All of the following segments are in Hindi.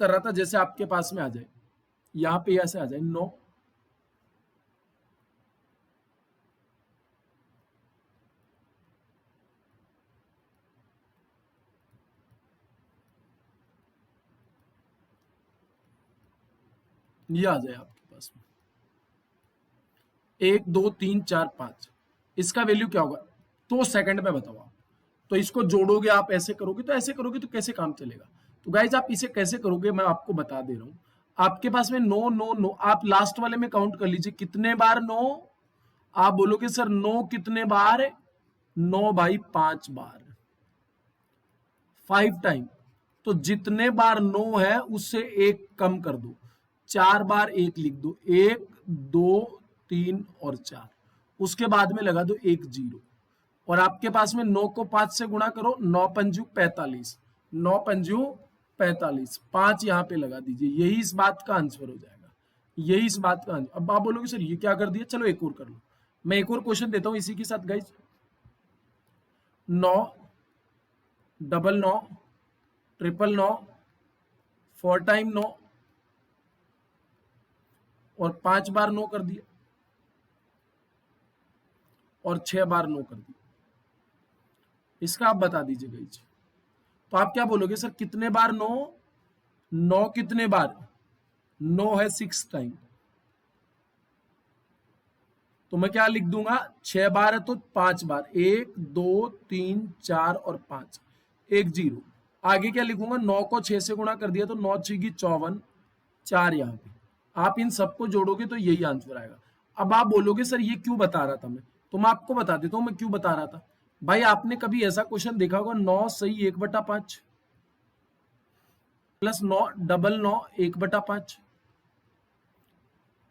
कर रहा था जैसे आपके पास में आ जाए, यहां पे ऐसे आ जाए 9, ये आ जाए आपके पास में 1 2 3 4 5, इसका वैल्यू क्या होगा तो सेकंड में बताओ आप। तो इसको जोड़ोगे आप, ऐसे करोगे तो ऐसे करोगे तो कैसे काम चलेगा। तो गाइज आप इसे कैसे करोगे मैं आपको बता दे रहा हूं। आपके पास में 9 9 9, आप लास्ट वाले में काउंट कर लीजिए कितने बार 9। आप बोलोगे सर 9 कितने बार, 9 भाई 5 बार, 5 टाइम। तो जितने बार 9 है उससे एक कम कर दो, 4 बार 1 लिख दो, 1 2 3 और 4, उसके बाद में लगा दो 1 0, और आपके पास में 9 को 5 से गुणा करो, 9 पंजू 45, 9 पंजू 45, 5 यहां पे लगा दीजिए, यही इस बात का आंसर हो जाएगा, यही इस बात का आंसर। अब आप बोलोगे सर ये क्या कर दिया, चलो एक और कर लो, मैं एक और क्वेश्चन देता हूं इसी के साथ गाइज। 9 डबल 9 ट्रिपल 9 4 टाइम 9 और 5 बार 9 कर दिया और 6 बार 9 कर दिया, इसका आप बता दीजिए गाइज। तो आप क्या बोलोगे सर कितने बार 9, 9 कितने बार, 9 है 6 टाइम, तो मैं क्या लिख दूंगा 6 बार है तो 5 बार, 1 2 3 4 और 5, 1 0। आगे क्या लिखूंगा, 9 को 6 से गुणा कर दिया तो 9 6 54, 4 यहाँ पे, आप इन सबको जोड़ोगे तो यही आंसर आएगा। अब आप बोलोगे सर ये क्यों बता रहा था मैं, तो मैं आपको बता देता हूं मैं क्यों बता रहा था। भाई आपने कभी ऐसा क्वेश्चन देखा होगा 9 सही 1/5 plus 9 double 9 1/5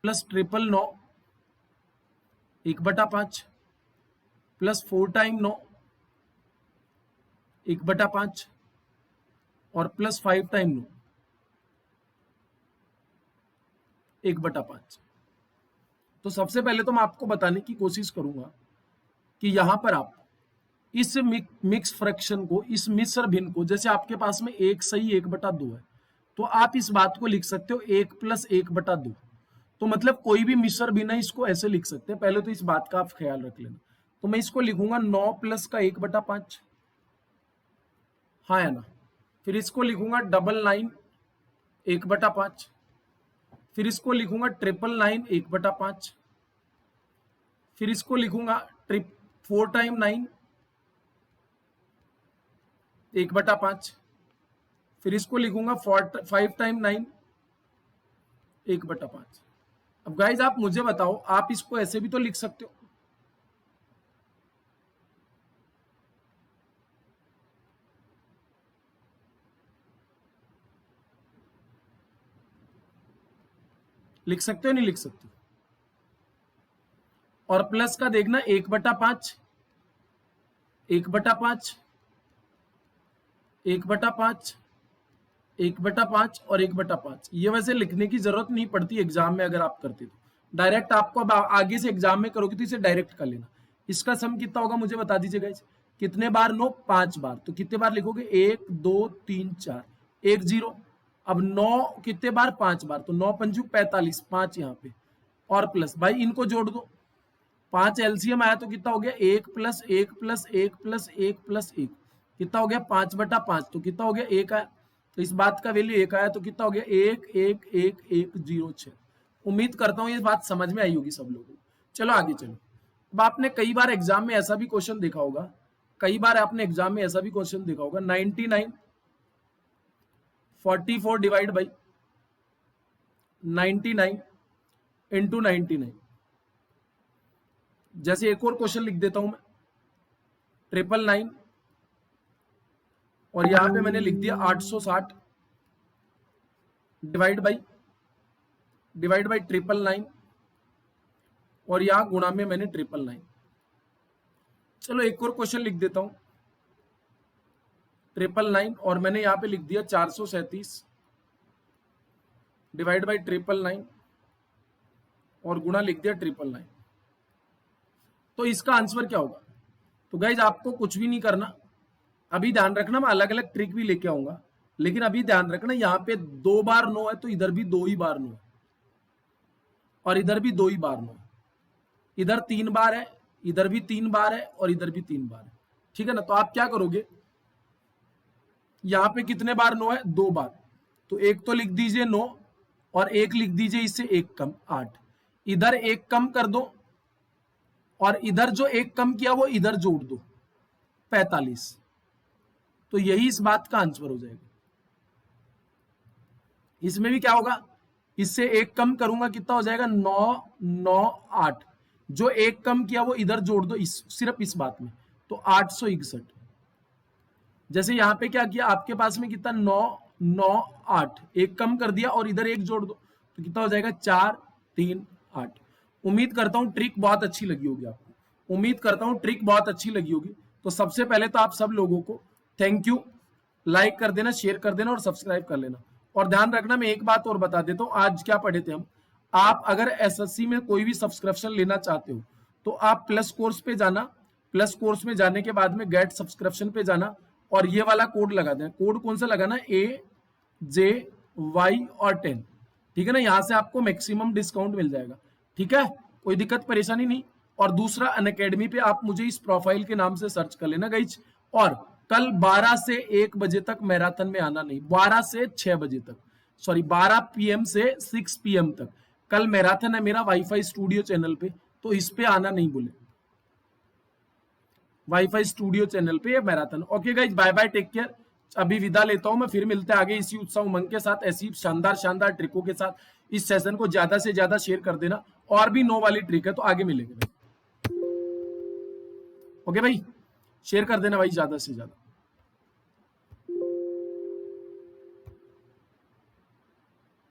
plus triple 9 1/5 plus 4 time 9 1/5 और प्लस 5 टाइम 9 1/5। तो सबसे पहले तो मैं आपको बताने की कोशिश करूंगा कि यहां पर आप इस मिक्स फ्रैक्शन को, इस मिश्र भिन्न को, जैसे आपके पास में 1 सही 1/2 है, तो आप इस बात को लिख सकते हो 1 प्लस 1/2। तो मतलब कोई भी मिश्र भिन्न है इसको ऐसे लिख सकते हैं, पहले तो इस बात का आप ख्याल रख लेना। तो मैं इसको लिखूंगा 9 प्लस का 1/5, हाँ है ना। फिर इसको लिखूंगा 999 1/5, फिर इसको लिखूंगा 999 1/5, फिर इसको लिखूंगा 4 टाइम 9 1/5, फिर इसको लिखूंगा 5 टाइम 9 1/5। अब गाइज आप मुझे बताओ, आप इसको ऐसे भी तो लिख सकते हो, लिख सकते हो नहीं लिख सकते। और प्लस का देखना 1/5 1/5 1/5 1/5 और 1/5, ये वैसे लिखने की जरूरत नहीं पड़ती एग्जाम में, अगर आप करते तो डायरेक्ट आपको अब आगे से एग्जाम में करोगे तो इसे डायरेक्ट कर लेना। इसका सम कितना होगा मुझे बता दीजिए गाइस, कितने बार 9 5 बार, तो कितने बार लिखोगे 1 2 3 4 1 0। अब 9 कितने बार 5 बार, तो 9 पंजू 45, 5 यहाँ पे और प्लस, भाई इनको जोड़ दो, 5 एलसीएम आया तो कितना हो गया 1 प्लस 1 प्लस 1 प्लस 1 प्लस 1, कितना हो गया 5/5, तो कितना हो गया 1 आया, तो इस बात का वैल्यू 1 आया, तो कितना हो गया 1 1 1 1 0 6। उम्मीद करता हूं ये बात समझ में आई होगी सब लोगों को। चलो आगे चलो। अब आपने कई बार एग्जाम में ऐसा भी क्वेश्चन देखा होगा, कई बार आपने एग्जाम में ऐसा भी क्वेश्चन देखा होगा 99 44 डिवाइड बाई 99 इंटू 99। जैसे एक और क्वेश्चन लिख देता हूं मैं 999 और यहां पे मैंने लिख दिया 860 डिवाइड बाई 999 और यहां गुणा में मैंने 999। चलो एक और क्वेश्चन लिख देता हूं 999 और मैंने यहां पे लिख दिया 437 डिवाइड बाई 999 और गुणा लिख दिया 999। तो इसका आंसर क्या होगा। तो गाइज आपको कुछ भी नहीं करना, अभी ध्यान रखना मैं अलग अलग ट्रिक भी लेके आऊंगा। लेकिन अभी ध्यान रखना यहाँ पे 2 बार 9 है तो इधर भी 2 ही बार 9 है और इधर भी 2 ही बार 9 है, इधर 3 बार है, इधर भी 3 बार है और इधर भी 3 बार है। ठीक है ना। तो आप क्या करोगे, यहाँ पे कितने बार 9 है, 2 बार, तो एक तो लिख दीजिए 9 और एक लिख दीजिए इससे एक कम 8, इधर एक कम कर दो और इधर जो एक कम किया वो इधर जोड़ दो 45, तो यही इस बात का आंसर हो जाएगा। इसमें भी क्या होगा, इससे एक कम करूंगा कितना हो जाएगा 9 9 8, जो एक कम किया वो इधर जोड़ दो सिर्फ इस बात में, तो 861। जैसे यहां पे क्या किया, आपके पास में कितना 9 9 8, एक कम कर दिया और इधर एक जोड़ दो तो कितना हो जाएगा 4 3 8। उम्मीद करता हूं ट्रिक बहुत अच्छी लगी होगी आपको, उम्मीद करता हूं ट्रिक बहुत अच्छी लगी होगी। तो सबसे पहले तो आप सब लोगों को थैंक यू, लाइक कर देना, शेयर कर देना और सब्सक्राइब कर लेना। और ध्यान रखना, मैं एक बात और बता देता हूं, आज क्या पढ़े थे हम। आप अगर एसएससी में कोई भी सब्सक्रिप्शन लेना चाहते हो तो आप प्लस कोर्स पे जाना, प्लस कोर्स में जाने के बाद में गेट सब्सक्रिप्शन पे जाना और ये वाला कोड लगा देना। कोड कौन सा लगाना, AJY और 10, ठीक है ना। यहां से आपको मैक्सिमम डिस्काउंट मिल जाएगा, ठीक है, कोई दिक्कत परेशानी नहीं। और दूसरा, अनअकैडमी पे आप मुझे इस प्रोफाइल के नाम से सर्च कर लेना गाइज। और कल 12 से 1 बजे तक मैराथन में आना नहीं, 12 से 6 बजे तक, सॉरी 12 PM से 6 PM तक कल मैराथन है मेरा वाईफाई स्टूडियो चैनल पे, तो इस पे आना नहीं भूले, वाईफाई स्टूडियो चैनल पे ये marathon. Okay guys, bye bye, take care. अभी विदा लेता हूं मैं, फिर मिलते हैं आगे इसी उत्साह उमंग के साथ, ऐसी शानदार शानदार ट्रिकों के साथ। इस सेशन को ज्यादा से ज्यादा शेयर कर देना, और भी 9 वाली ट्रिक है तो आगे मिलेंगे भाई। ओके भाई, शेयर कर देना भाई ज्यादा से ज्यादा।